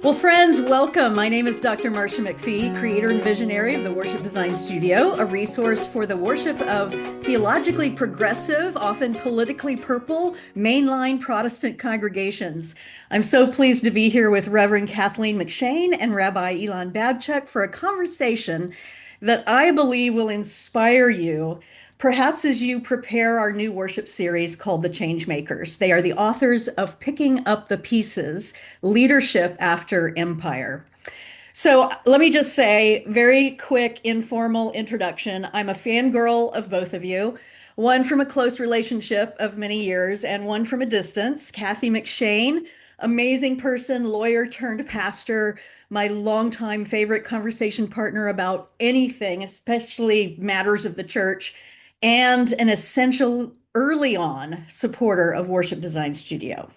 Well, friends, welcome. My name is Dr. Marcia McFee, creator and visionary of the Worship Design Studio, a resource for the worship of theologically progressive, often politically purple, mainline Protestant congregations. I'm so pleased to be here with Reverend Kathleen McShane and Rabbi Elan Babchuck for a conversation that I believe will inspire you, perhaps as you prepare our new worship series called The Changemakers. They are the authors of Picking Up the Pieces: Leadership After Empire. So let me just say, very quick, informal introduction. I'm a fangirl of both of you, one from a close relationship of many years and one from a distance. Kathy McShane, amazing person, lawyer turned pastor, my longtime favorite conversation partner about anything, especially matters of the church, and an essential early on supporter of Worship Design Studio.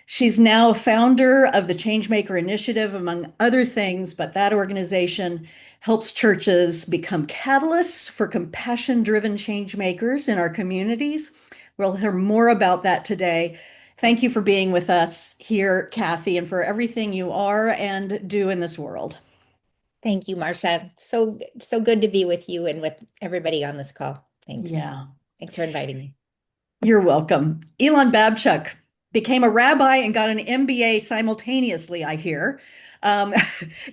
She's now a founder of the Changemaker Initiative, among other things, but that organization helps churches become catalysts for compassion-driven change makers in our communities. We'll hear more about that today. Thank you for being with us here, Kathy, and for everything you are and do in this world. Thank you, Marcia. So good to be with you and with everybody on this call. Thanks. Yeah. Thanks for inviting me. You're welcome. Elan Babchuck became a rabbi and got an MBA simultaneously, I hear. Um,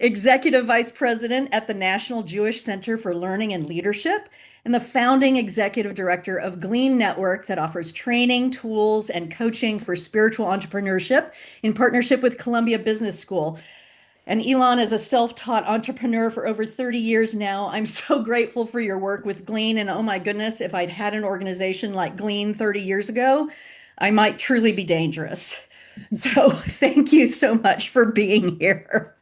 Executive Vice President at the National Jewish Center for Learning and Leadership, and the founding executive director of Glean Network that offers training, tools, and coaching for spiritual entrepreneurship in partnership with Columbia Business School. And Elan is a self-taught entrepreneur for over 30 years now. I'm so grateful for your work with Glean. And oh my goodness, if I'd had an organization like Glean 30 years ago, I might truly be dangerous. So thank you so much for being here.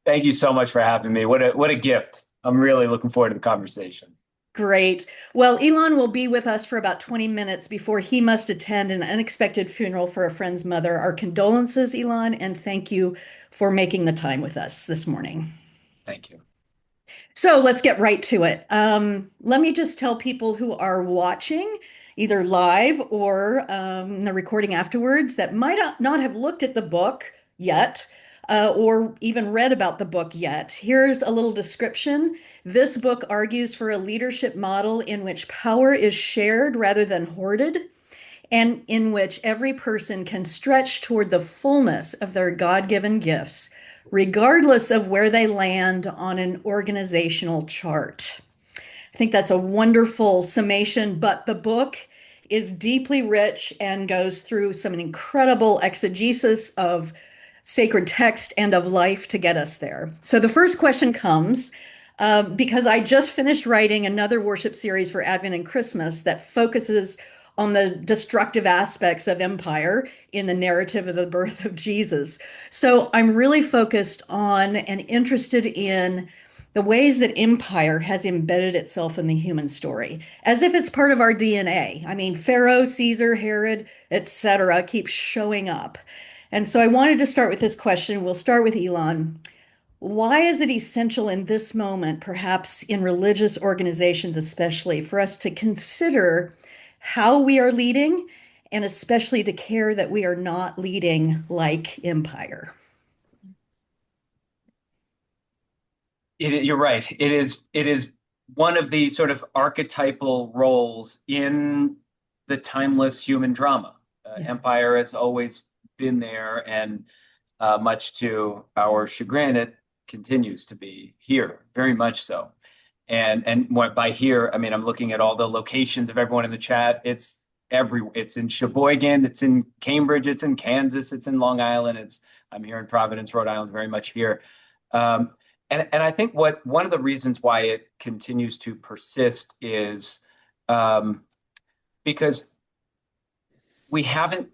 Thank you so much for having me. What a gift. I'm really looking forward to the conversation. Great. Well, Elan will be with us for about 20 minutes before he must attend an unexpected funeral for a friend's mother. Our condolences, Elan, and thank you for making the time with us this morning. Thank you. So let's get right to it. Let me just tell people who are watching, either live or the recording afterwards, that might not have looked at the book yet or even read about the book yet. Here's a little description. This book argues for a leadership model in which power is shared rather than hoarded, and in which every person can stretch toward the fullness of their God-given gifts, regardless of where they land on an organizational chart. I think that's a wonderful summation, but the book is deeply rich and goes through some incredible exegesis of sacred text and of life to get us there. So the first question comes because I just finished writing another worship series for Advent and Christmas that focuses on the destructive aspects of empire in the narrative of the birth of Jesus. So I'm really focused on and interested in the ways that empire has embedded itself in the human story, as if it's part of our DNA. I mean, Pharaoh, Caesar, Herod, etc., keep showing up. And so I wanted to start with this question. We'll start with Elan. Why is it essential in this moment, perhaps in religious organizations especially, for us to consider how we are leading, and especially to care that we are not leading like empire? You're right. It is one of the sort of archetypal roles in the timeless human drama. Yeah. Empire has always been there, and much to our chagrin, it continues to be here, very much so. And by here, I mean I'm looking at all the locations of everyone in the chat. It's in Sheboygan, it's in Cambridge, it's in Kansas, it's in Long Island. I'm here in Providence, Rhode Island, very much here. And I think one of the reasons why it continues to persist is because we haven't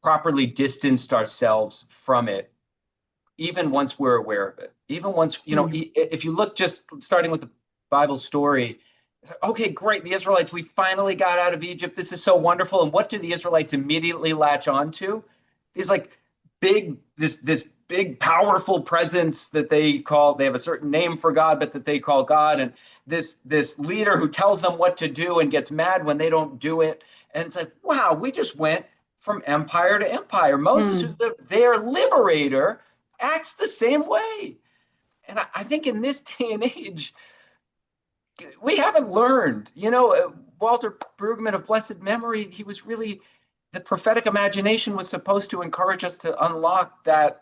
properly distanced ourselves from it, even once we're aware of it. Even once, if you look, just starting with the Bible story, okay, great, the Israelites, we finally got out of Egypt. This is so wonderful. And what do the Israelites immediately latch onto? These this big, powerful presence that they have a certain name for God, but that they call God. And this leader who tells them what to do and gets mad when they don't do it. And it's like, wow, we just went from empire to empire. Moses, who's their liberator, acts the same way. And I think in this day and age, we haven't learned. Walter Brueggemann of blessed memory, he was really, the prophetic imagination was supposed to encourage us to unlock that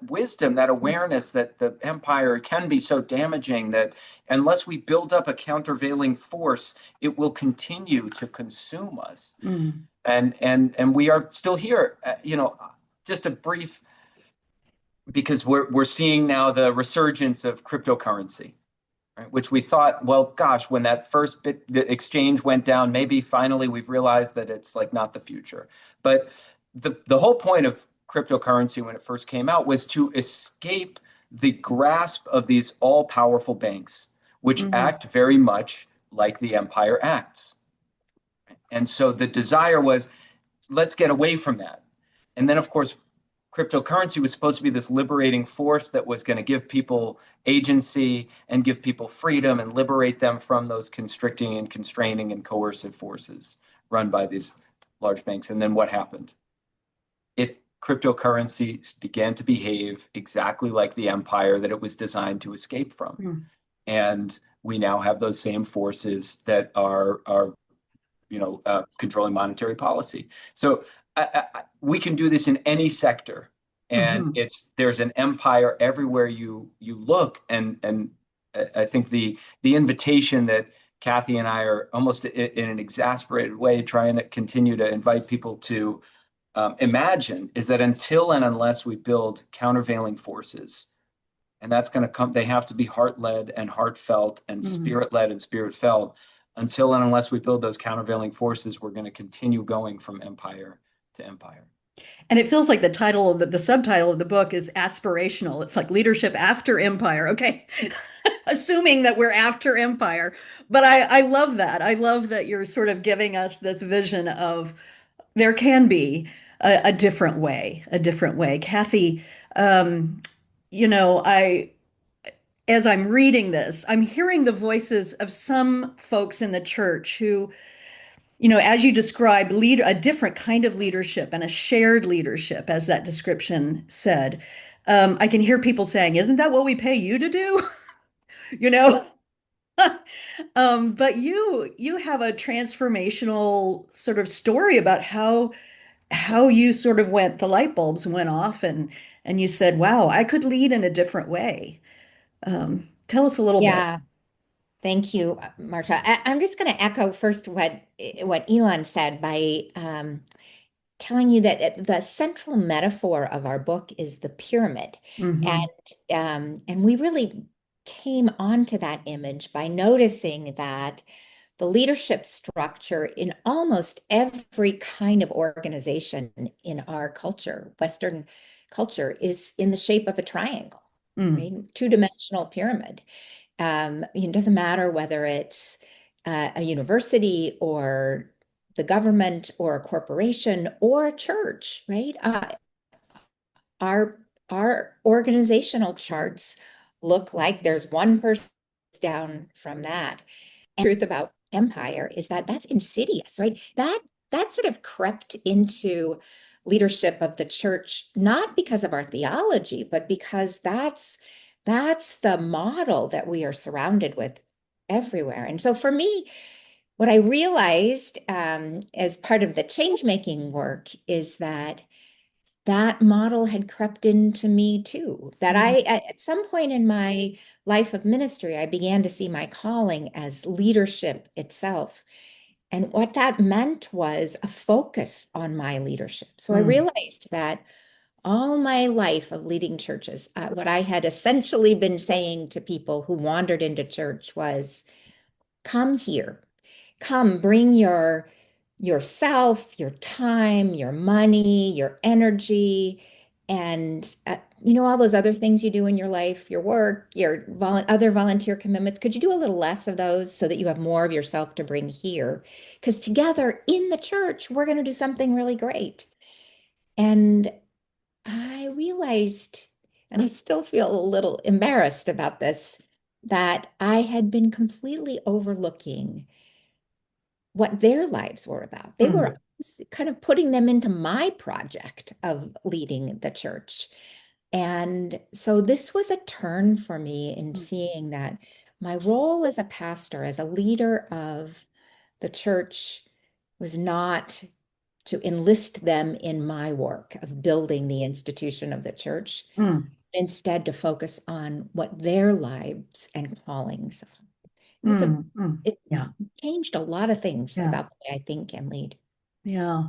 wisdom, that awareness that the empire can be so damaging that unless we build up a countervailing force, it will continue to consume us. Mm. And we are still here. Just a brief, because we're seeing now the resurgence of cryptocurrency, right? Which we thought, well, gosh, when that first the exchange went down, maybe finally we've realized that it's like not the future. But the whole point of cryptocurrency when it first came out was to escape the grasp of these all-powerful banks, which act very much like the empire acts. And so the desire was, let's get away from that. And then, of course, cryptocurrency was supposed to be this liberating force that was going to give people agency and give people freedom and liberate them from those constricting and constraining and coercive forces run by these large banks. And then what happened? Cryptocurrency began to behave exactly like the empire that it was designed to escape from. Mm. And we now have those same forces that are controlling monetary policy. So we can do this in any sector, and there's an empire everywhere you look. And I think the invitation that Kathy and I are almost in an exasperated way trying to continue to invite people to imagine is that until and unless we build countervailing forces, and that's going to come, they have to be heart-led and heartfelt and spirit-led and spirit-felt. Until and unless we build those countervailing forces, we're going to continue going from empire to empire. And it feels like the title of the subtitle of the book is aspirational. It's like leadership after empire. Okay. Assuming that we're after empire. But I love that. I love that you're sort of giving us this vision of there can be a different way, a different way. Kathy, as I'm reading this, I'm hearing the voices of some folks in the church who, as you described, lead a different kind of leadership and a shared leadership, as that description said. I can hear people saying, "Isn't that what we pay you to do?" you know, but you have a transformational sort of story about how you sort of the light bulbs went off and you said, "Wow, I could lead in a different way." Tell us a little bit. Yeah, thank you, Marcia. I'm just going to echo first what Elan said by telling you that the central metaphor of our book is the pyramid. Mhm. And we really came onto that image by noticing that the leadership structure in almost every kind of organization in our culture, Western culture, is in the shape of a triangle, right? Mm. Two-dimensional pyramid. It doesn't matter whether it's a university or the government or a corporation or a church, right? Our organizational charts look like there's one person down from that. And the truth about empire is that that's insidious, right? That sort of crept into leadership of the church, not because of our theology, but because that's the model that we are surrounded with everywhere. And so for me, what I realized as part of the change-making work is that model had crept into me too. That at some point in my life of ministry, I began to see my calling as leadership itself. And what that meant was a focus on my leadership. So I realized that all my life of leading churches, what I had essentially been saying to people who wandered into church was, come here, come bring yourself, your time, your money, your energy, and all those other things you do in your life, your work, your other volunteer commitments. Could you do a little less of those so that you have more of yourself to bring here? Because together in the church, we're going to do something really great. And I realized, and I still feel a little embarrassed about this, that I had been completely overlooking what their lives were about. They were kind of putting them into my project of leading the church. And so this was a turn for me in seeing that my role as a pastor, as a leader of the church, was not to enlist them in my work of building the institution of the church, Mm, instead to focus on what their lives and callings are. It yeah, changed a lot of things yeah. about the way I think and lead. Yeah.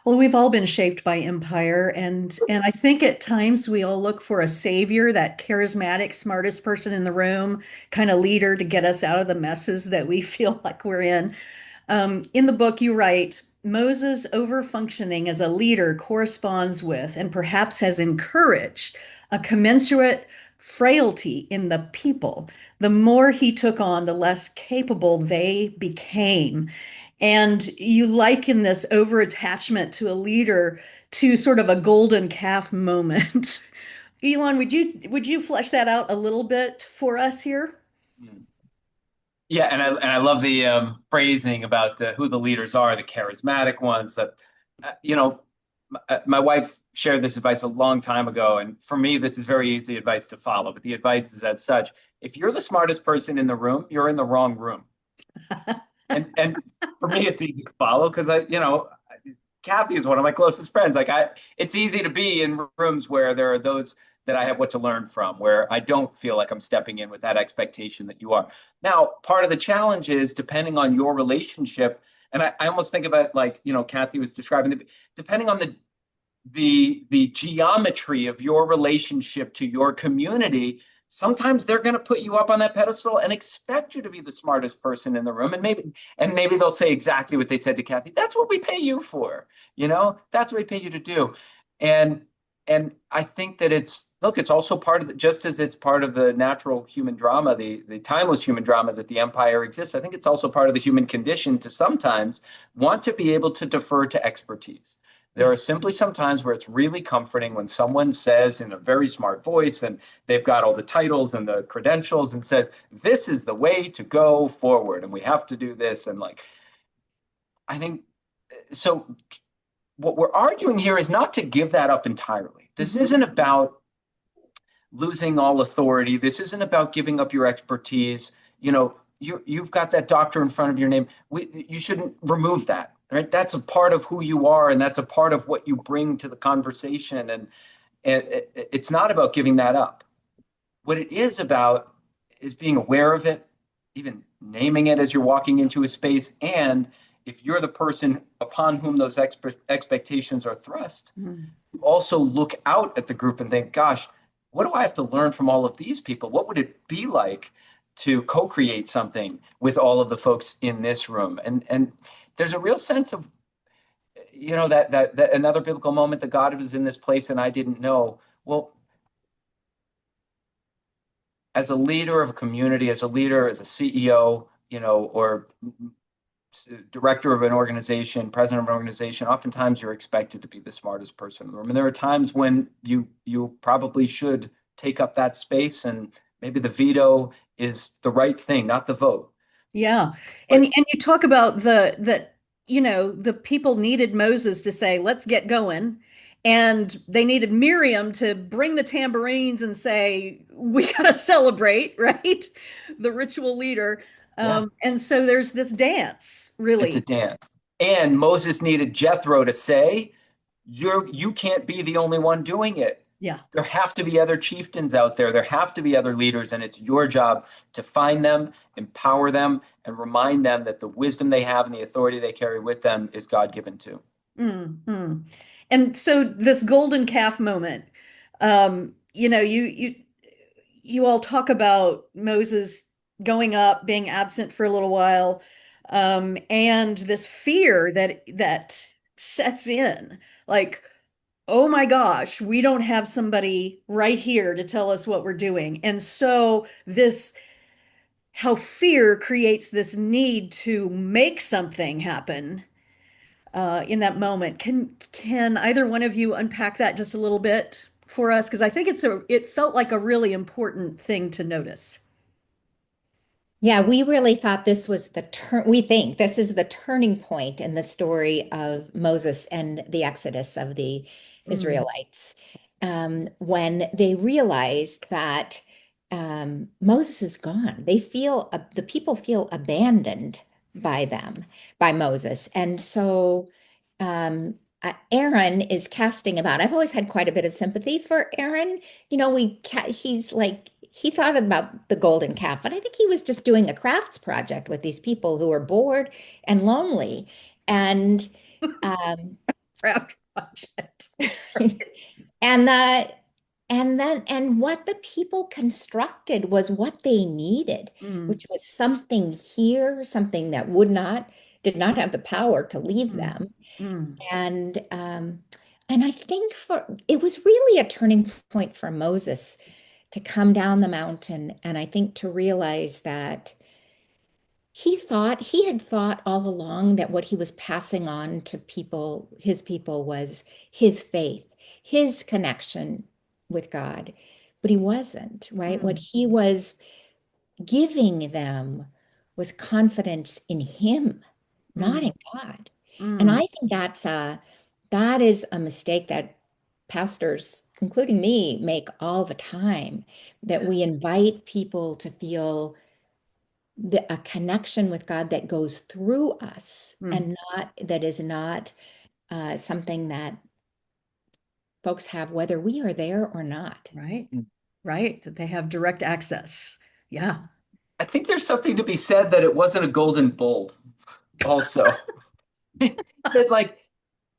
Well, we've all been shaped by empire, and I think at times we all look for a savior, that charismatic, smartest person in the room, kind of leader to get us out of the messes that we feel like we're in. In the book, you write, Moses' overfunctioning as a leader corresponds with and perhaps has encouraged a commensurate frailty in the people. The more he took on, the less capable they became. And you liken this overattachment to a leader to sort of a golden calf moment. Elan, would you flesh that out a little bit for us here? Mm. Yeah, and I love the phrasing about who the leaders are, the charismatic ones. That you know, my wife shared this advice a long time ago, and for me, this is very easy advice to follow. But the advice is as such: if you're the smartest person in the room, you're in the wrong room. And for me, it's easy to follow because Kathy is one of my closest friends. It's easy to be in rooms where there are those that I have what to learn from, where I don't feel like I'm stepping in with that expectation that you are. Now, part of the challenge is depending on your relationship, and I almost think about it like, Kathy was describing, depending on the geometry of your relationship to your community, sometimes they're going to put you up on that pedestal and expect you to be the smartest person in the room, and maybe they'll say exactly what they said to Kathy. That's what we pay you for. That's what we pay you to do. And I think that it's also part of just as it's part of the natural human drama, the timeless human drama that the empire exists. I think it's also part of the human condition to sometimes want to be able to defer to expertise. There Yeah. are simply some times where it's really comforting when someone says in a very smart voice, and they've got all the titles and the credentials, and says, this is the way to go forward, and we have to do this. And I think so. What we're arguing here is not to give that up entirely. This Mhm. isn't about losing all authority. This isn't about giving up your expertise. You've got that doctor in front of your name. You shouldn't remove that, right? That's a part of who you are, and that's a part of what you bring to the conversation. And it's not about giving that up. What it is about is being aware of it, even naming it as you're walking into a space. And if you're the person upon whom those expectations are thrust, Mm. also look out at the group and think, gosh, what do I have to learn from all of these people? What would it be like to co-create something with all of the folks in this room? And there's a real sense of, that another biblical moment that God was in this place and I didn't know. Well, as a leader of a community, as a leader, as a CEO, or director of an organization, president of an organization, oftentimes you're expected to be the smartest person in the room. And there are times when you probably should take up that space, and maybe the veto is the right thing, not the vote. Yeah. And But and you talk about the people needed Moses to say, let's get going. And they needed Miriam to bring the tambourines and say, we gotta celebrate, right? The ritual leader. yeah, And so there's this dance, it's a really. dance. And Moses needed Jethro to say, you can't be the only one doing it. Yeah. There have to be other chieftains out there. There have to be other leaders, and it's your job to find them, empower them, and remind them that the wisdom they have and the authority they carry with them is God given too. Mm. And so this golden calf moment, you all talk about Moses going up, being absent for a little while, and this fear that sets in, like, oh my gosh, we don't have somebody right here to tell us what we're doing. And so this how fear creates this need to make something happen in that moment. Can either one of you unpack that just a little bit for us? Because I think it felt like a really important thing to notice. Yeah, we really thought this was we think this is the turning point in the story of Moses and the Exodus of the Mm, Israelites. when they realize that Moses is gone. The people feel abandoned by them, by Moses. And so Aaron is casting about. I've always had quite a bit of sympathy for Aaron. He's like, he thought about the golden calf, but I think he was just doing a crafts project with these people who are bored and lonely. And um, Craft project. and the and what the people constructed was what they needed, Mm, which was something here, something that did not have the power to leave mm, them. mm, And and I think it was really a turning point for Moses to come down the mountain, and I think to realize that he had thought all along that what he was passing on to his people, was his faith, his connection with God. But he wasn't, right? What mm, he was giving them was confidence in him, not in mm, God. And I mm. think that is a mistake that pastors, including me, make all the time, that we invite people to feel a connection with God that goes through us, Mm. and that is not something that folks have whether we are there or not. Right, right. That they have direct access. Yeah. I think there's something to be said that it wasn't a golden bull also. That like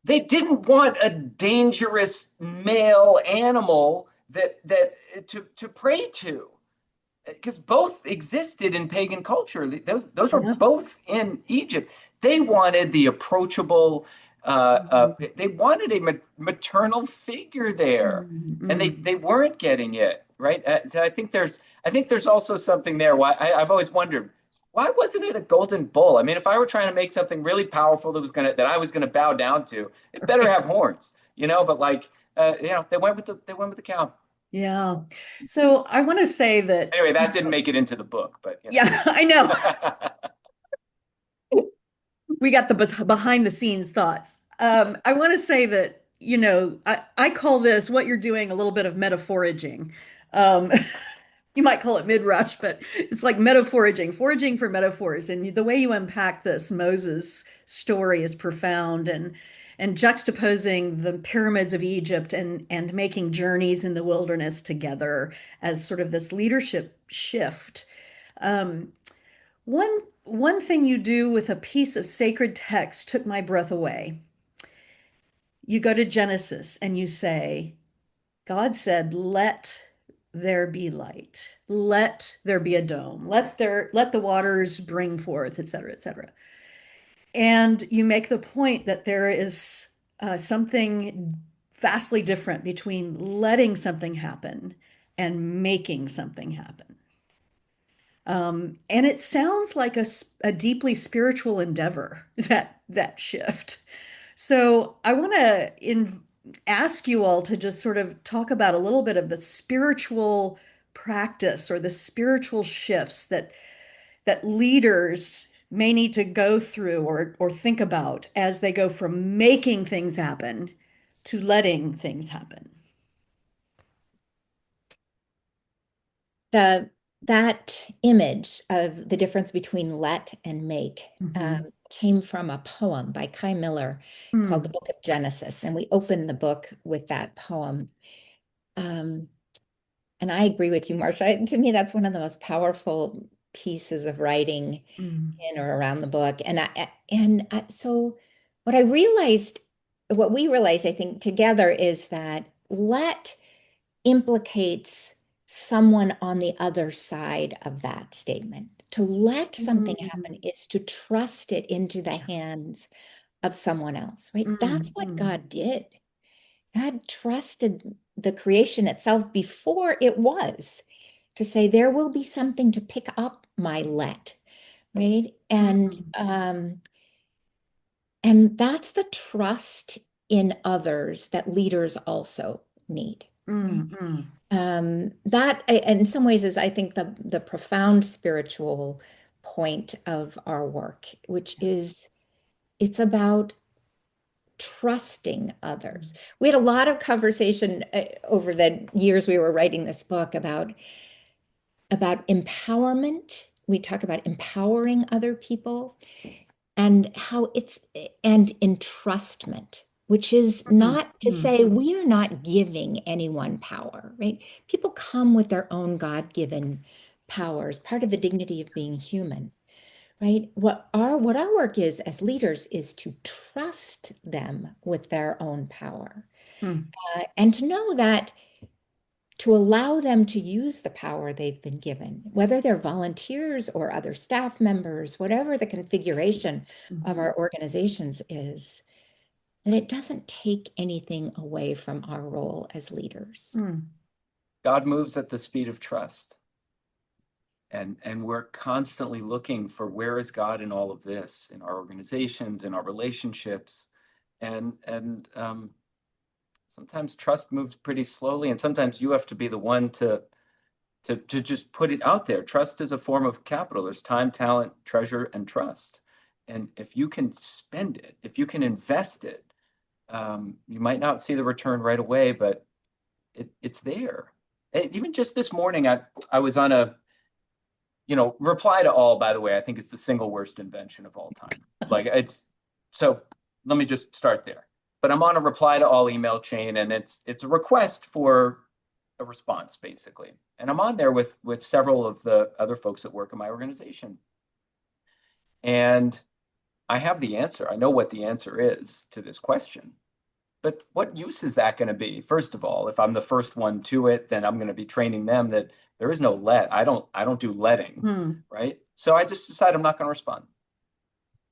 they didn't want a dangerous male animal to pray to, because both existed in pagan culture. Those were Yeah. both in Egypt. They wanted the approachable. Mm, They wanted a maternal figure there, mm, and mm. they weren't getting it right. So I think there's also something there. Why I've always wondered, why wasn't it a golden bull? I mean, if I were trying to make something really powerful that I was gonna bow down to, it better Right. have horns, you know. But like, they went with the cow. Yeah. So I want to say that, Anyway, that didn't make it into the book, but you know. yeah, I know. We got the behind the scenes thoughts. I want to say that, I call this what you're doing a little bit of metaphoraging. Um, you might call it mid-rush, but it's like metaphoraging, foraging for metaphors. And the way you unpack this Moses story is profound, and juxtaposing the pyramids of Egypt and making journeys in the wilderness together as sort of this leadership shift. Um, one thing you do with a piece of sacred text took my breath away. You go to Genesis and you say, God said, "Let there be light. Let there be a dome. Let the waters bring forth, et cetera, et cetera." And you make the point that there is something vastly different between letting something happen and making something happen. And it sounds like a deeply spiritual endeavor, that shift. So I want to ask you all to just sort of talk about a little bit of the spiritual practice or the spiritual shifts that leaders may need to go through or think about as they go from making things happen to letting things happen. The That image of the difference between let and make Mhm. came from a poem by Kai Miller called The Mm, Book of Genesis, and we opened the book with that poem. Um, and I agree with you, Marcia. To me, that's one of the most powerful pieces of writing mm, in or around the book. So what I realized, what we realized, I think, together is that let implicates someone on the other side of that statement. To let something happen mm, is to trust it into the hands of someone else, right? That's mm, what mm, God did. God trusted the creation itself before it was, to say there will be something to pick up my let, right? mm, And that's the trust in others that leaders also need, right? mm, mm. That in some ways is, I think, the profound spiritual point of our work, which is it's about trusting others. We had a lot of conversation over the years we were writing this book about empowerment. We talk about empowering other people and how and entrustment, which is not to say we are not giving anyone power, right? People come with their own God-given powers, part of the dignity of being human, right? What our work is as leaders is to trust them with their own power, and to know that, to allow them to use the power they've been given, whether they're volunteers or other staff members, whatever the configuration of our organizations is, that it doesn't take anything away from our role as leaders. God moves at the speed of trust. And we're constantly looking for, where is God in all of this, in our organizations, in our relationships. And sometimes trust moves pretty slowly, and sometimes you have to be the one to just put it out there. Trust is a form of capital. There's time, talent, treasure, and trust. And if you can spend it, if you can invest it, you might not see the return right away, but it's there. And even just this morning, I was on a, reply to all, by the way, I think is the single worst invention of all time. So let me just start there. But I'm on a reply to all email chain, and it's a request for a response, basically. And I'm on there with several of the other folks that work in my organization. And I have the answer. I know what the answer is to this question. But what use is that going to be? First of all, if I'm the first one to it, then I'm going to be training them that there is no let. I don't do letting, right? So I just decided I'm not going to respond.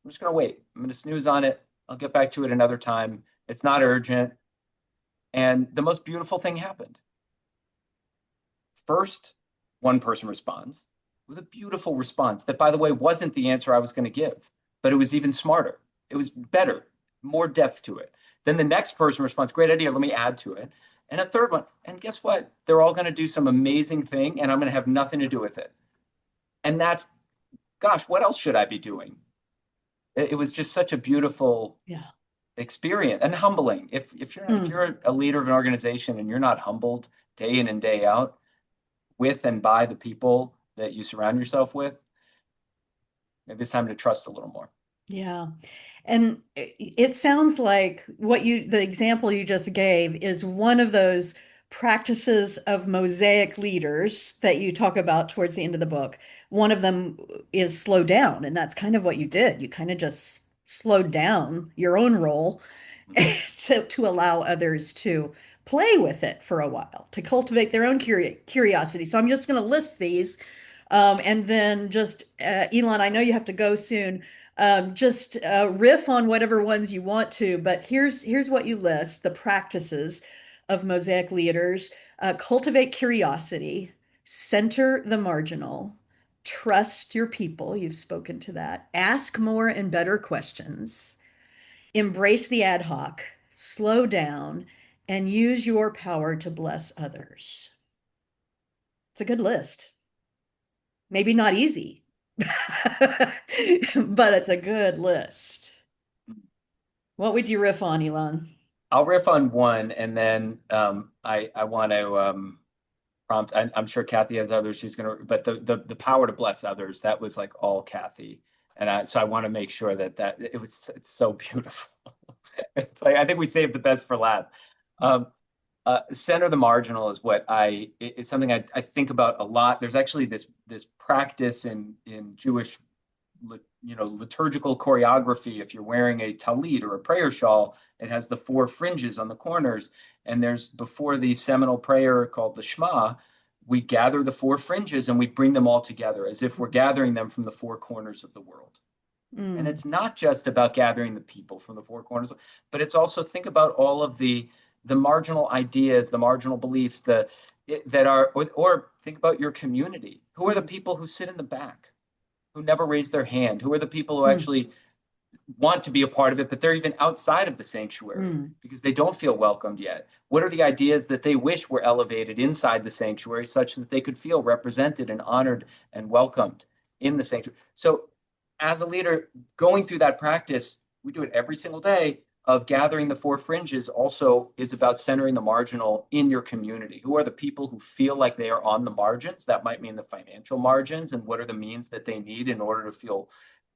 I'm just going to wait. I'm going to snooze on it. I'll get back to it another time. It's not urgent. And the most beautiful thing happened. First, one person responds with a beautiful response that, by the way, wasn't the answer I was going to give, but it was even smarter. It was better, more depth to it. Then the next person responds, great idea, let me add to it. And a third one, and guess what? They're all going to do some amazing thing, and I'm going to have nothing to do with it. And that's, gosh, what else should I be doing? It was just such a beautiful experience, and humbling. If you're a leader of an organization and you're not humbled day in and day out with and by the people that you surround yourself with, maybe it's time to trust a little more. Yeah. And it sounds like the example you just gave is one of those practices of mosaic leaders that you talk about towards the end of the book. One of them is slow down, and that's kind of what you did. You kind of just slowed down your own role to allow others to play with it for a while, to cultivate their own curiosity. So I'm just going to list these. And then just, Elan, I know you have to go soon. Just riff on whatever ones you want to, but here's what you list: the practices of mosaic leaders: cultivate curiosity, center the marginal, trust your people. You've spoken to that. Ask more and better questions, embrace the ad hoc, slow down, and use your power to bless others. It's a good list. Maybe not easy, but it's a good list. What would you riff on, Elan? I'll riff on one, and then I want to prompt. I'm sure Kathy has others. She's gonna, but the power to bless others, that was like all Kathy, and so I want to make sure that it's so beautiful. It's like, I think we saved the best for last. Center the marginal is what it's something I think about a lot. There's actually this practice in Jewish, liturgical choreography. If you're wearing a talit or a prayer shawl, it has the 4 fringes on the corners. And there's, before the seminal prayer called the Shema, we gather the 4 fringes and we bring them all together as if we're gathering them from the 4 corners of the world. And it's not just about gathering the people from the 4 corners, but it's also, think about all of the marginal ideas, the marginal beliefs that are, or think about your community. Who are the people who sit in the back, who never raise their hand? Who are the people who actually want to be a part of it, but they're even outside of the sanctuary because they don't feel welcomed yet? What are the ideas that they wish were elevated inside the sanctuary such that they could feel represented and honored and welcomed in the sanctuary? So as a leader going through that practice, we do it every single day, of gathering the four fringes also is about centering the marginal in your community. Who are the people who feel like they are on the margins? That might mean the financial margins, and what are the means that they need in order to feel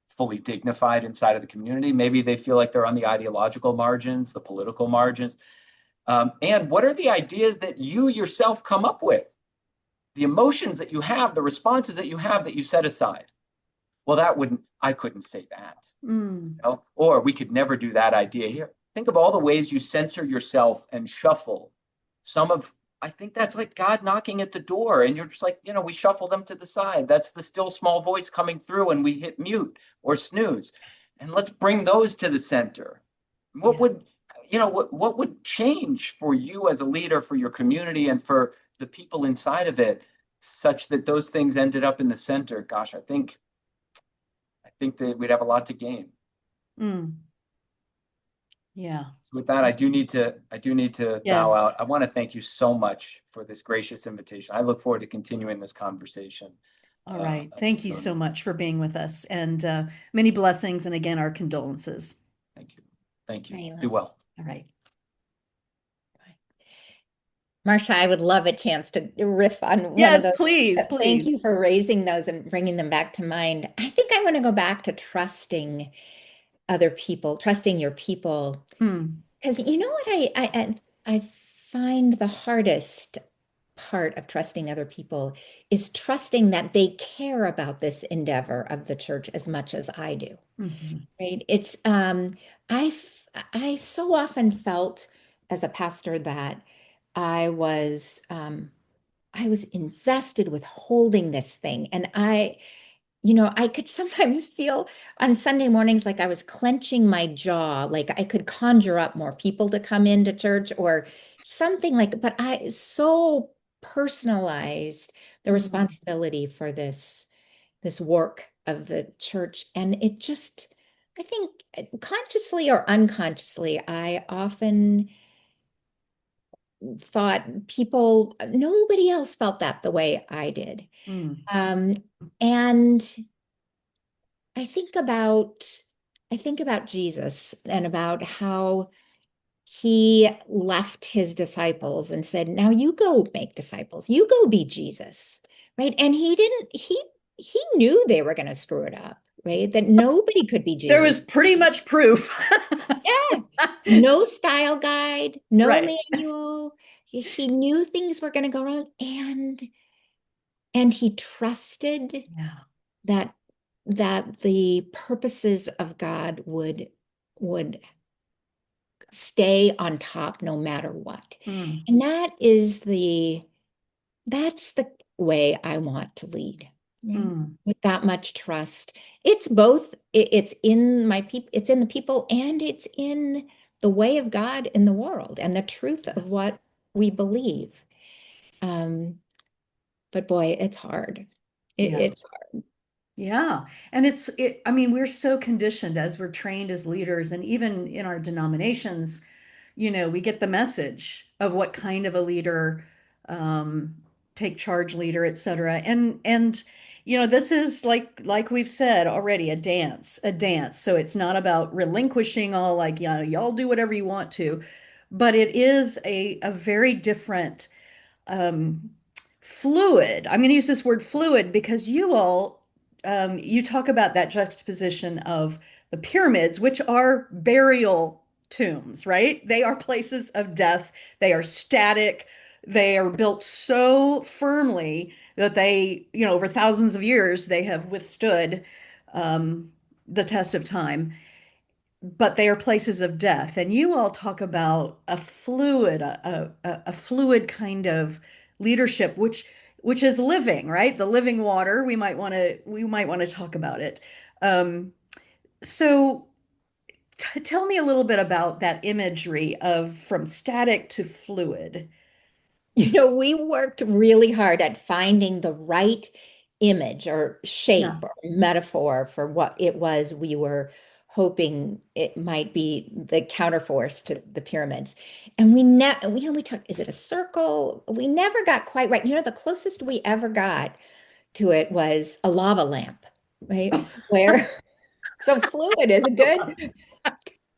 fully dignified inside of the community. Maybe they feel like they're on the ideological margins, the political margins. And what are the ideas that you yourself come up with? The emotions that you have, the responses that you have that you set aside. Well, I couldn't say that. You know? Or we could never do that idea here. Think of all the ways you censor yourself and shuffle. I think that's like God knocking at the door, and you're just like, we shuffle them to the side. That's the still small voice coming through, and we hit mute or snooze. And let's bring those to the center. What would change for you as a leader, for your community, and for the people inside of it, such that those things ended up in the center? Gosh, I think that we'd have a lot to gain. Yeah. So with that, I do need to bow out. I want to thank you so much for this gracious invitation. I look forward to continuing this conversation. All right. Thank you so much for being with us, and many blessings. And again, our condolences. Thank you. Thank you. Elan. Do well. All right. Marcia, I would love a chance to riff on one of Yes, those. please, Thank please. you for raising those and bringing them back to mind. I think I want to go back to trusting other people, trusting your people. Because you know what I find the hardest part of trusting other people is trusting that they care about this endeavor of the church as much as I do. Right? It's I so often felt as a pastor that I was invested with holding this thing, and I could sometimes feel on Sunday mornings like I was clenching my jaw, like I could conjure up more people to come into church or something but I so personalized the responsibility for this work of the church. And it just, I think consciously or unconsciously, I often thought nobody else felt that the way I did. And I think about Jesus and about how he left his disciples and said, now you go make disciples, you go be Jesus, right? And he knew they were going to screw it up, right? That nobody could be Jesus. There was pretty much proof. Yeah. No style guide, no Right. manual. He knew things were going to go wrong, and he trusted that the purposes of God would stay on top no matter what. And that's the way I want to lead, with that much trust. It's both, it's in the people, and it's in the way of God in the world and the truth of what we believe. But boy, it's hard. It's hard. Yeah. And I mean, we're so conditioned as we're trained as leaders, and even in our denominations, we get the message of what kind of a leader, take charge leader, et cetera. And this is like we've said already, a dance. So it's not about relinquishing all, like, y'all do whatever you want to, but it is a very different, fluid. I'm going to use this word fluid because you talk about that juxtaposition of the pyramids, which are burial tombs, right? They are places of death. They are static. They are built so firmly that they, over thousands of years, they have withstood the test of time. But they are places of death. And you all talk about a fluid kind of leadership, which is living, right? The living water. We might want to talk about it. So tell me a little bit about that imagery of from static to fluid. We worked really hard at finding the right image or shape Yeah. or metaphor for what it was we were hoping it might be the counterforce to the pyramids. And we talked, is it a circle? We never got quite right. The closest we ever got to it was a lava lamp, right? So fluid is a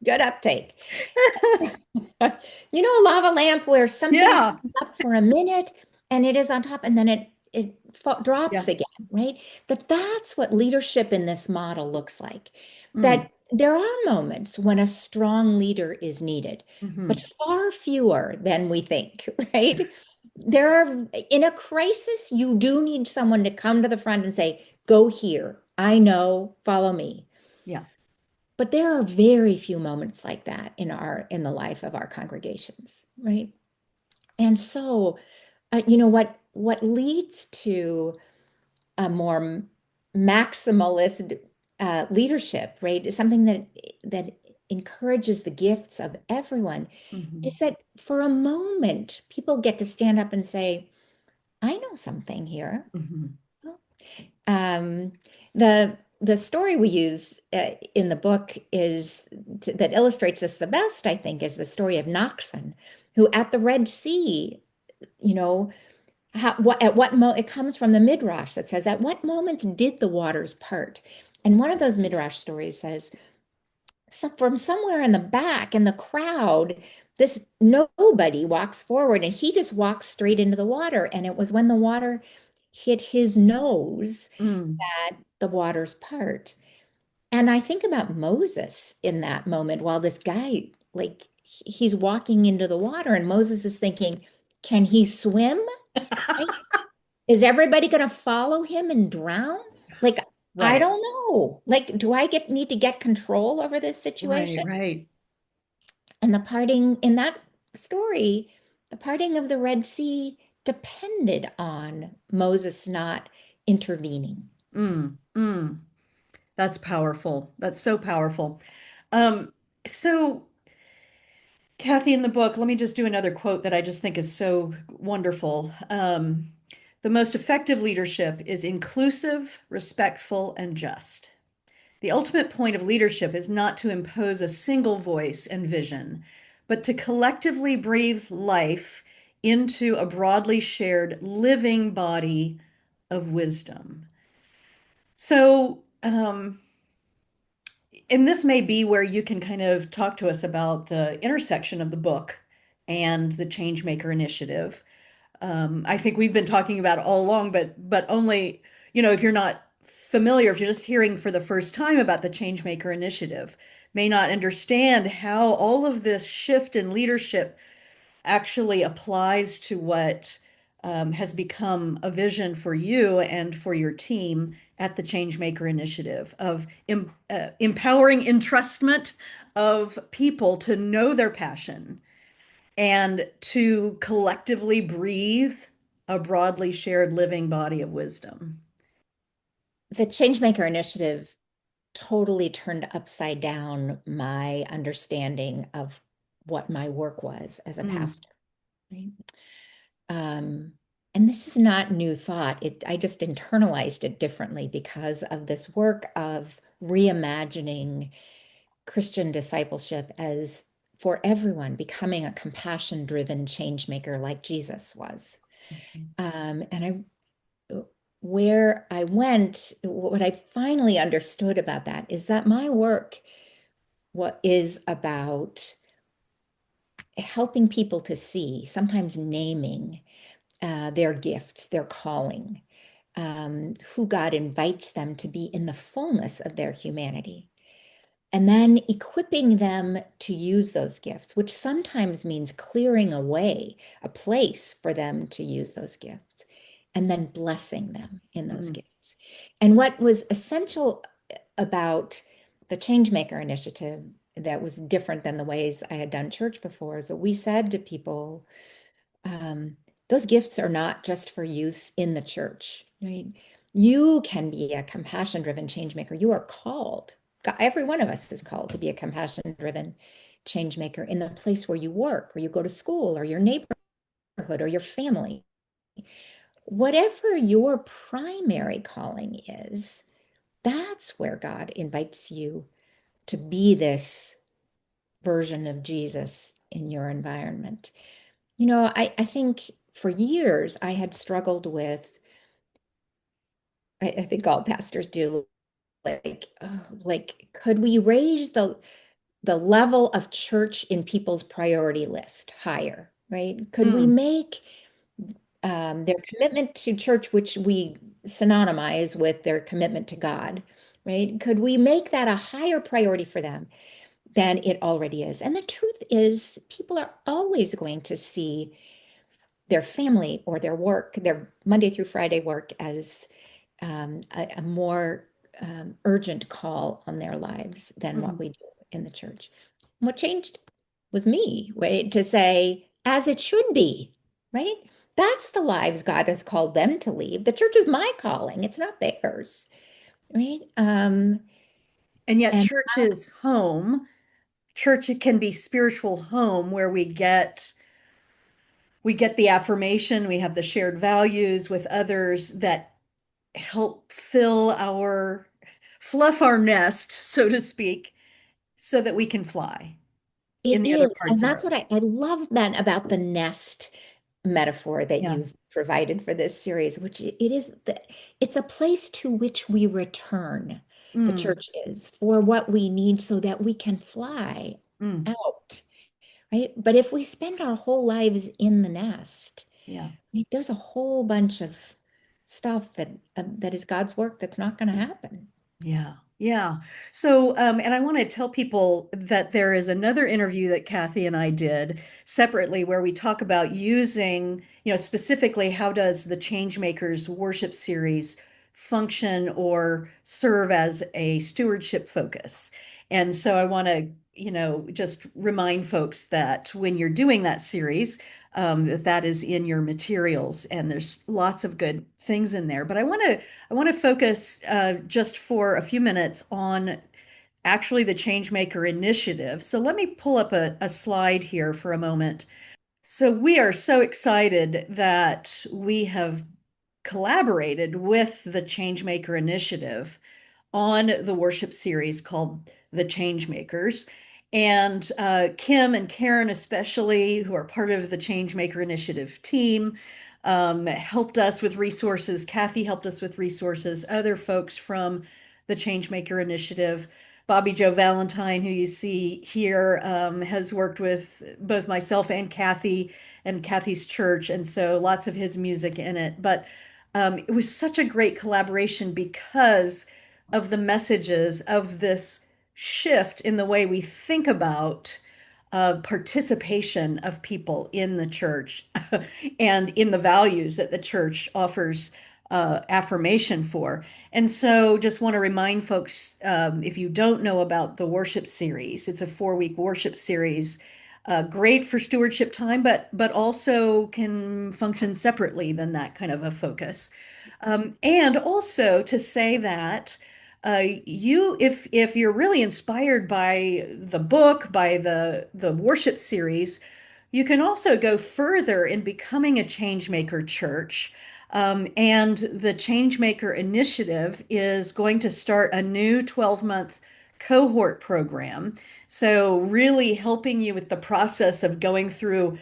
Good uptake. You know, a lava lamp where something Yeah. comes up for a minute and it is on top and then it drops Yeah. again, right? That's what leadership in this model looks like. Mm. That there are moments when a strong leader is needed, but Hmm. far fewer than we think, right? There are, in a crisis, you do need someone to come to the front and say, go here. I know, follow me. Yeah. But there are very few moments like that in the life of our congregations, right? And so, you know what leads to a more maximalist leadership, right, is something that encourages the gifts of everyone. Hmm. Is that for a moment people get to stand up and say, "I know something here." Hmm. Um, the story we use in the book that illustrates this the best, I think, is the story of Nachshon, who at the Red Sea, you know, at what it comes from the Midrash that says, "At what moment did the waters part?" And one of those Midrash stories says, from somewhere in the back in the crowd, this nobody walks forward and he just walks straight into the water. And it was when the water hit his nose Mm. that the waters part. And I think about Moses in that moment while this guy, like, he's walking into the water and Moses is thinking, can he swim? Right? Is everybody going to follow him and drown? Like, I Right. don't know. Like, do I need to get control over this Right. situation? Right. And the parting in that story, the parting of the Red Sea depended on Moses not intervening. Mm. Mm. That's powerful. That's so powerful. Um, so Kathy, in the book, let me just do another quote that I just think is so wonderful. The most effective leadership is inclusive, respectful, and just. The ultimate point of leadership is not to impose a single voice and vision, but to collectively breathe life into a broadly shared living body of wisdom. So, and this may be where you can kind of talk to us about the intersection of the book and the Changemaker Initiative. I think we've been talking about it all along, but only, if you're not familiar, if you're just hearing for the first time about the Changemaker Initiative, may not understand how all of this shift in leadership actually applies to what has become a vision for you and for your team at the Changemaker Initiative of empowering entrustment of people to know their passion and to collectively breathe a broadly shared living body of wisdom. The Changemaker Initiative totally turned upside down my understanding of what my work was as a Mm, pastor. Right? Um, and this is not new thought. I just internalized it differently because of this work of reimagining Christian discipleship as for everyone, becoming a compassion-driven change maker like Jesus was. And where I went, what I finally understood about that is that my work what is about helping people to see, sometimes naming their gifts, their calling, who God invites them to be in the fullness of their humanity. And then equipping them to use those gifts, which sometimes means clearing away a place for them to use those gifts, and then blessing them in those mm, gifts. And what was essential about the Changemaker Initiative that was different than the ways I had done church before is what we said to people, um, those gifts are not just for use in the church, right? You can be a compassion-driven change maker. You are called. Every one of us is called to be a compassion-driven change maker in the place where you work, or you go to school, or your neighborhood, or your family. Whatever your primary calling is, that's where God invites you to be this version of Jesus in your environment. I think for years I had struggled with, I think all pastors do, like, oh, like, could we raise the level of church in people's priority list higher, right? Could we Mm, make their commitment to church, which we synonymize with their commitment to God, right? Could we make that a higher priority for them than it already is? And the truth is, people are always going to see their family or their work, their Monday through Friday work, as a more urgent call on their lives than what mm, we do in the church. What changed was me, right? To say, as it should be, right? That's the lives God has called them to lead. The church is my calling, it's not theirs, right? and yet And church is home. Church can be spiritual home where we get the affirmation, we have the shared values with others that help fluff our nest, so to speak, so that we can fly in it the other is, parts and of our that's what life. I love then about the nest metaphor that Yeah. you've provided for this series, which it is that it's a place to which we return. The Mm, church is for what we need so that we can fly mm, out, right? But if we spend our whole lives in the nest, yeah. right, there's a whole bunch of stuff that is God's work that's not going to happen. Yeah, yeah. So, and I want to tell people that there is another interview that Kathy and I did separately where we talk about using, specifically how does the Changemakers worship series function or serve as a stewardship focus. And so I want to, just remind folks that when you're doing that series, that is in your materials, and there's lots of good things in there. But I want to focus just for a few minutes on actually the Changemaker initiative. So let me pull up a slide here for a moment. So we are so excited that we have collaborated with the Changemaker initiative on the worship series called The Changemakers. And Kim and Karen, especially, who are part of the Changemaker Initiative team, helped us with resources. Kathy helped us with resources. Other folks from the Changemaker Initiative. Bobby Joe Valentine, who you see here, has worked with both myself and Kathy's church. And so lots of his music in it. But it was such a great collaboration because of the messages of this shift in the way we think about participation of people in the church and in the values that the church offers affirmation for. And so just want to remind folks, if you don't know about the worship series, it's a 4-week worship series, great for stewardship time, but also can function separately than that kind of a focus. And also to say that if you're really inspired by the book, by the worship series, you can also go further in becoming a changemaker church. And the Changemaker Initiative is going to start a new 12-month cohort program. So, really helping you with the process of going through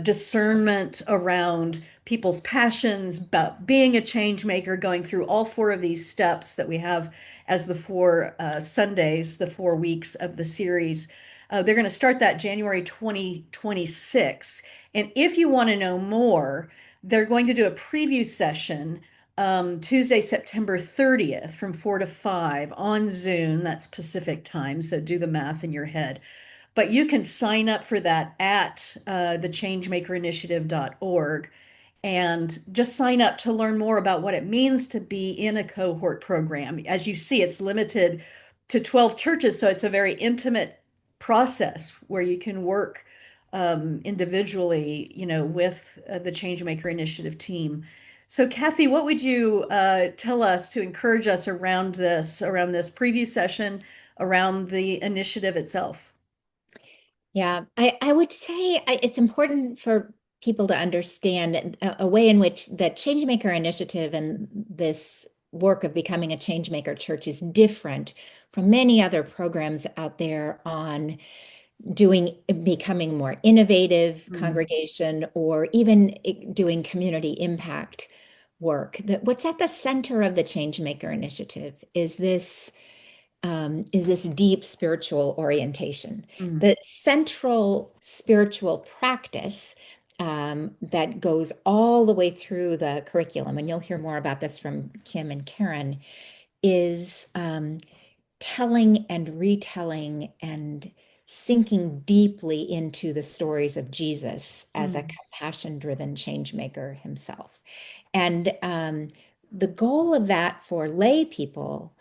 discernment around people's passions, about being a change maker, going through all 4 of these steps that we have as the 4 Sundays, the 4 weeks of the series. They're going to start that January 2026. And if you want to know more, they're going to do a preview session Tuesday, September 30th from 4 to 5 on Zoom. That's Pacific time. So do the math in your head. But you can sign up for that at thechangemakerinitiative.org and just sign up to learn more about what it means to be in a cohort program. As you see, it's limited to 12 churches, so it's a very intimate process where you can work individually, with the Changemaker Initiative team. So, Kathy, what would you tell us to encourage us around this preview session, around the initiative itself? Yeah, I would say it's important for people to understand a way in which the Changemaker Initiative and this work of becoming a Changemaker church is different from many other programs out there on becoming more innovative Mm, congregation or even doing community impact work. What's at the center of the Changemaker Initiative is this is this deep spiritual orientation. Mm, The central spiritual practice that goes all the way through the curriculum, and you'll hear more about this from Kim and Karen, is telling and retelling and sinking deeply into the stories of Jesus as a mm, compassion-driven change maker himself. And the goal of that for lay people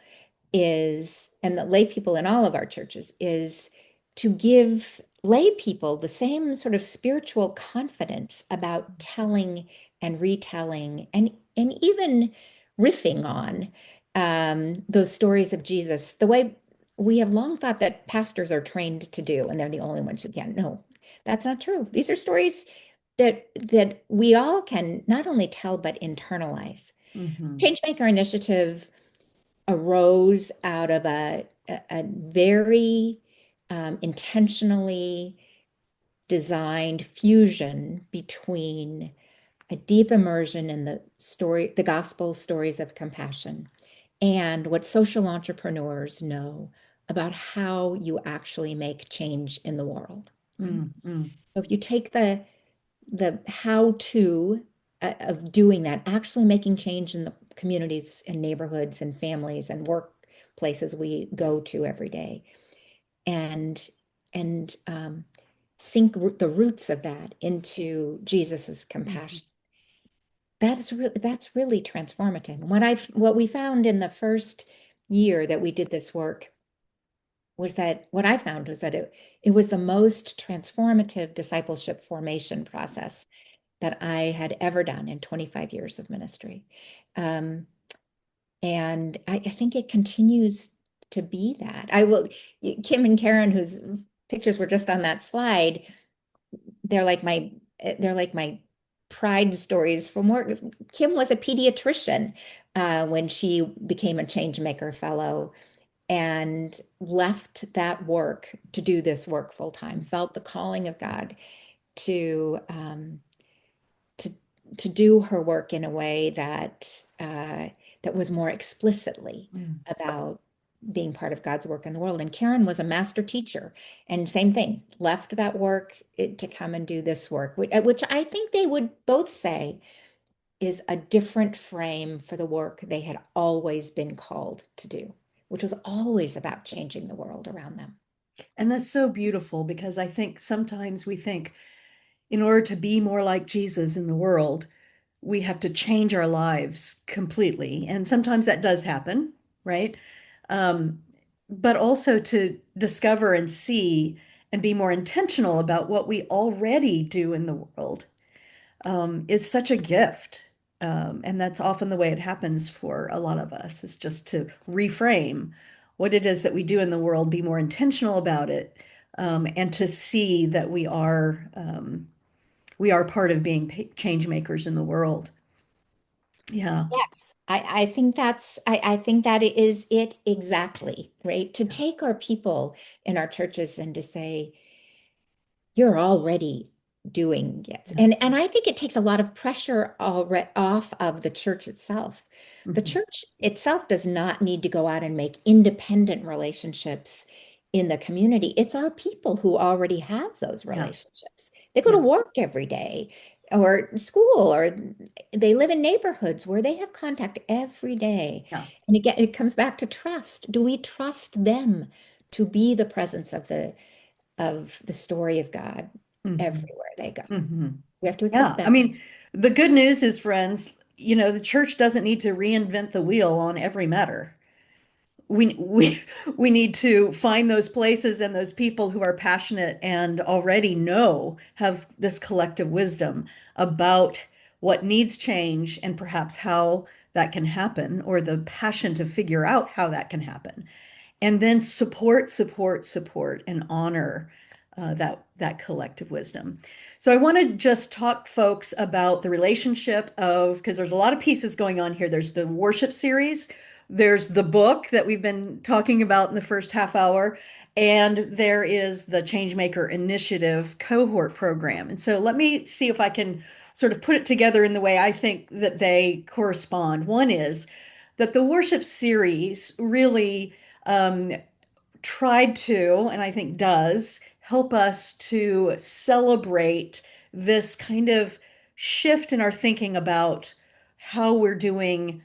is, and the lay people in all of our churches, is to give lay people the same sort of spiritual confidence about telling and retelling and even riffing on those stories of Jesus, the way we have long thought that pastors are trained to do, and they're the only ones who can. No, that's not true. These are stories that we all can not only tell but internalize. mhm, Changemaker Initiative arose out of a very intentionally designed fusion between a deep immersion in the story, the gospel stories of compassion, and what social entrepreneurs know about how you actually make change in the world, right? mm, mm, So if you take the how to of doing that, actually making change in the communities and neighborhoods and families and workplaces we go to every day, and and sink the roots of that into Jesus's mhm, compassion. That's really transformative. What we found in the first year that we did this work was that what I found was that it was the most transformative discipleship formation process that I had ever done in 25 years of ministry. Um, and I think it continues to be that. Kim and Karen, whose pictures were just on that slide, they're like my, they're like my pride stories from work. Kim was a pediatrician when she became a Changemaker Fellow and left that work to do this work full time, felt the calling of God to to to do her work in a way that was more explicitly mm. about being part of God's work in the world. And Karen was a master teacher, and same thing, left that work to come and do this work, which I think they would both say is a different frame for the work they had always been called to do, which was always about changing the world around them. And that's so beautiful because I think sometimes we think in order to be more like Jesus in the world, we have to change our lives completely. And sometimes that does happen, right? Um, but also to discover and see and be more intentional about what we already do in the world is such a gift. And that's often the way it happens for a lot of us, is just to reframe what it is that we do in the world, be more intentional about it, and to see that we are part of being change makers in the world. Yeah. Yes, I think I think that is it exactly, right? To take our people in our churches and to say, you're already doing it. Yeah. And I think it takes a lot of pressure already off of the church itself. The Mhm. church itself does not need to go out and make independent relationships in the community. It's our people who already have those Yeah. relationships. They go to Yeah. work every day or school, or they live in neighborhoods where they have contact every day. Yeah. And again, it comes back to trust. Do we trust them to be the presence of the story of God Hmm. everywhere they go? Hmm. We have to equip Yeah. I them. mean, the good news is, friends, the church doesn't need to reinvent the wheel on every matter. We we need to find those places and those people who are passionate and already have this collective wisdom about what needs change and perhaps how that can happen, or the passion to figure out how that can happen. And then support, and honor that collective wisdom. So I want to just talk, folks, about the relationship of, because there's a lot of pieces going on here. There's the worship series, there's the book that we've been talking about in the first half hour, and there is the Changemaker Initiative cohort program. And so let me see if I can sort of put it together in the way I think that they correspond. One is that the worship series really um, tried to, and I think does, help us to celebrate this kind of shift in our thinking about how we're doing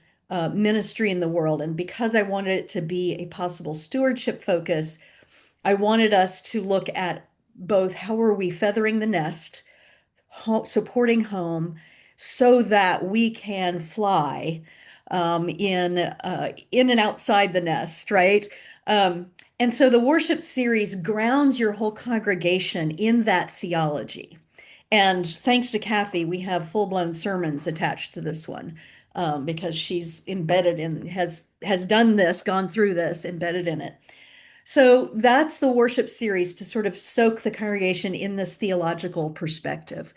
ministry in the world. And because I wanted it to be a possible stewardship focus, I wanted us to look at both how are we feathering the nest, supporting home, so that we can fly in and outside the nest, right? And so the worship series grounds your whole congregation in that theology. And thanks to Kathy, we have full-blown sermons attached to this one because she's embedded in, has done this, gone through this, embedded in it. So that's the worship series to sort of soak the congregation in this theological perspective.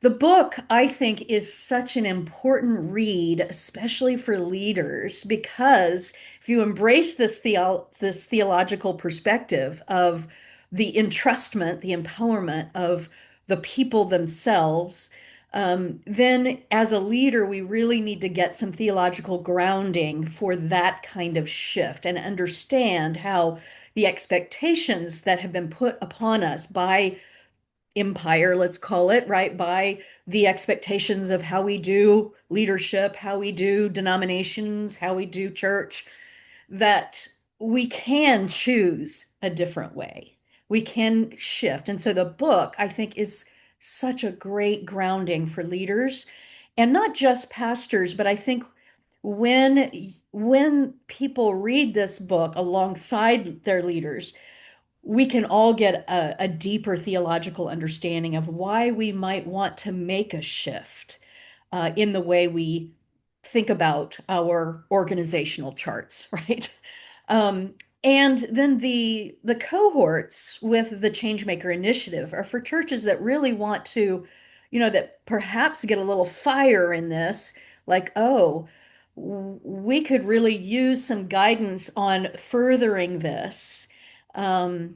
The book, I think, is such an important read, especially for leaders, because if you embrace this theological perspective of the entrustment, the empowerment of the people themselves, then as a leader, we really need to get some theological grounding for that kind of shift and understand how the expectations that have been put upon us by empire, let's call it, right, by the expectations of how we do leadership, how we do denominations, how we do church, that we can choose a different way. We can shift. And so the book, I think, is such a great grounding for leaders and not just pastors, but I think when people read this book alongside their leaders, we can all get a deeper theological understanding of why we might want to make a shift in the way we think about our organizational charts, right? Um, and then the cohorts with the Changemaker Initiative are for churches that really want to, that perhaps get a little fire in this, like, oh, we could really use some guidance on furthering this. And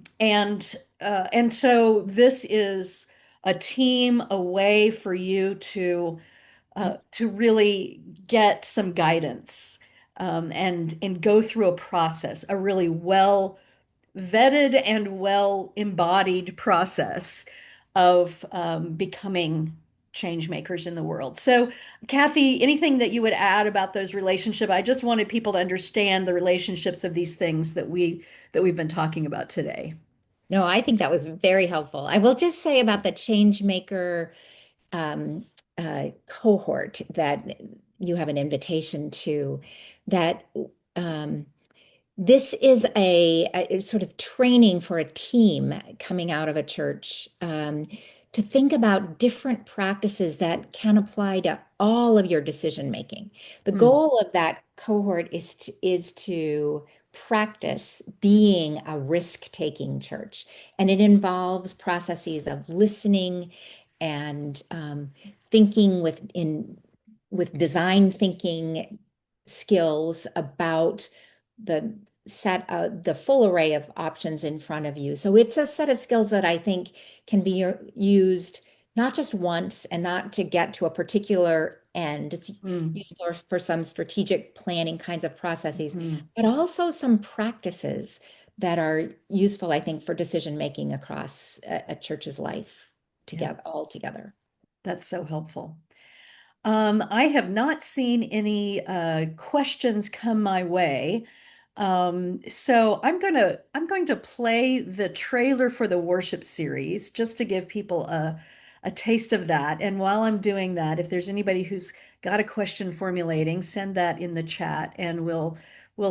so this is a team, a way for you to really get some guidance and go through a process, a really well vetted and well embodied process of becoming change makers in the world. So, Kathy, anything that you would add about those relationships? I just wanted people to understand the relationships of these things that we've been talking about today. No, I think that was very helpful. I will just say about the change maker cohort that you have an invitation to, that this is a sort of training for a team coming out of a church to think about different practices that can apply to all of your decision making. The goal of that cohort is to practice being a risk-taking church, and it involves processes of listening and thinking with design thinking skills about the full array of options in front of you. So it's a set of skills that I think can be used not just once and not to get to a particular end. It's useful for some strategic planning kinds of processes, but also some practices that are useful, I think, for decision making across a church's life together, all together. That's so helpful. I have not seen any questions come my way. So I'm going to play the trailer for the worship series just to give people a taste of that. And while I'm doing that, if there's anybody who's got a question formulating, send that in the chat, and we'll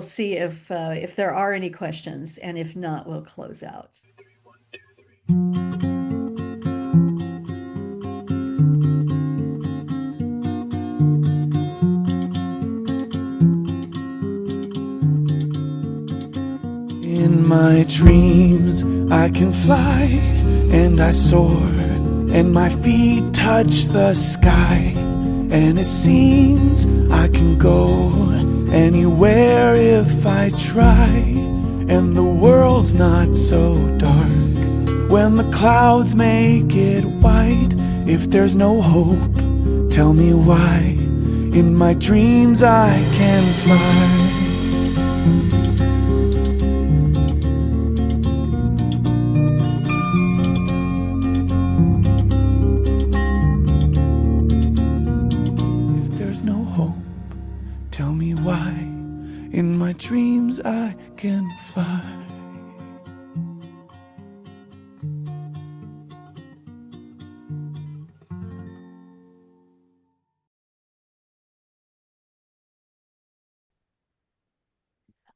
see if there are any questions, and if not, we'll close out. In my dreams, I can fly and I soar, and my feet touch the sky, and it seems I can go anywhere if I try, and the world's not so dark when the clouds make it white. If there's no hope, tell me why. In my dreams I can fly. I can fly.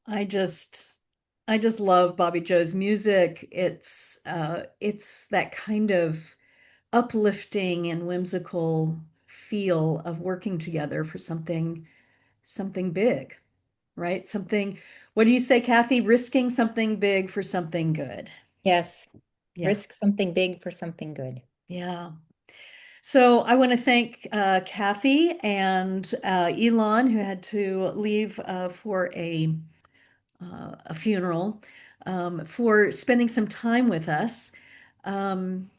I just I just love Bobby Joe's music. It's that kind of uplifting and whimsical feel of working together for something big, right? Something, what do you say, Kathy? Risking something big for something good. Yes, Yeah. risk something big for something good. Yeah. So I want to thank Kathy and Elan, who had to leave for a funeral, for spending some time with us. Um,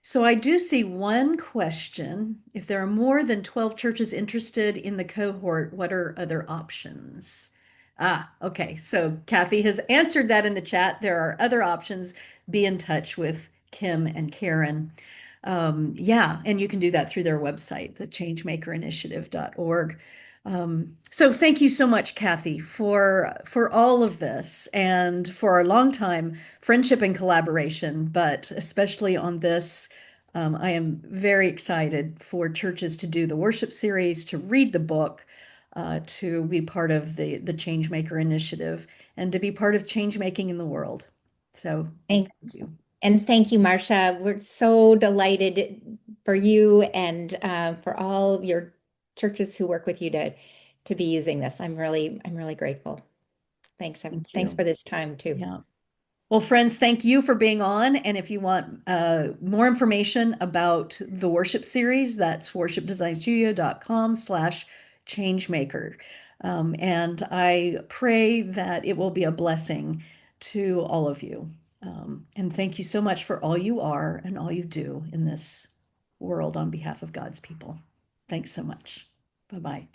so I do see one question. If there are more than 12 churches interested in the cohort, what are other options? Ah, okay. So Kathy has answered that in the chat. There are other options. Be in touch with Kim and Karen. Yeah, and you can do that through their website, the changemakerinitiative.org. So thank you so much, Kathy, for all of this and for our long time friendship and collaboration, but especially on this. I am very excited for churches to do the worship series, to read the book, to be part of the Changemaker Initiative, and to be part of change making in the world. So Thank thank you. And thank you, Marcia. We're so delighted for you and for all your churches who work with you to be using this. I'm really grateful. Thanks. Thank Thanks you. for this time too. Yeah. Well, friends, thank you for being on. And if you want more information about the worship series, that's worshipdesignstudio.com/changemaker. And I pray that it will be a blessing to all of you. And thank you so much for all you are and all you do in this world on behalf of God's people. Thanks so much. Bye-bye.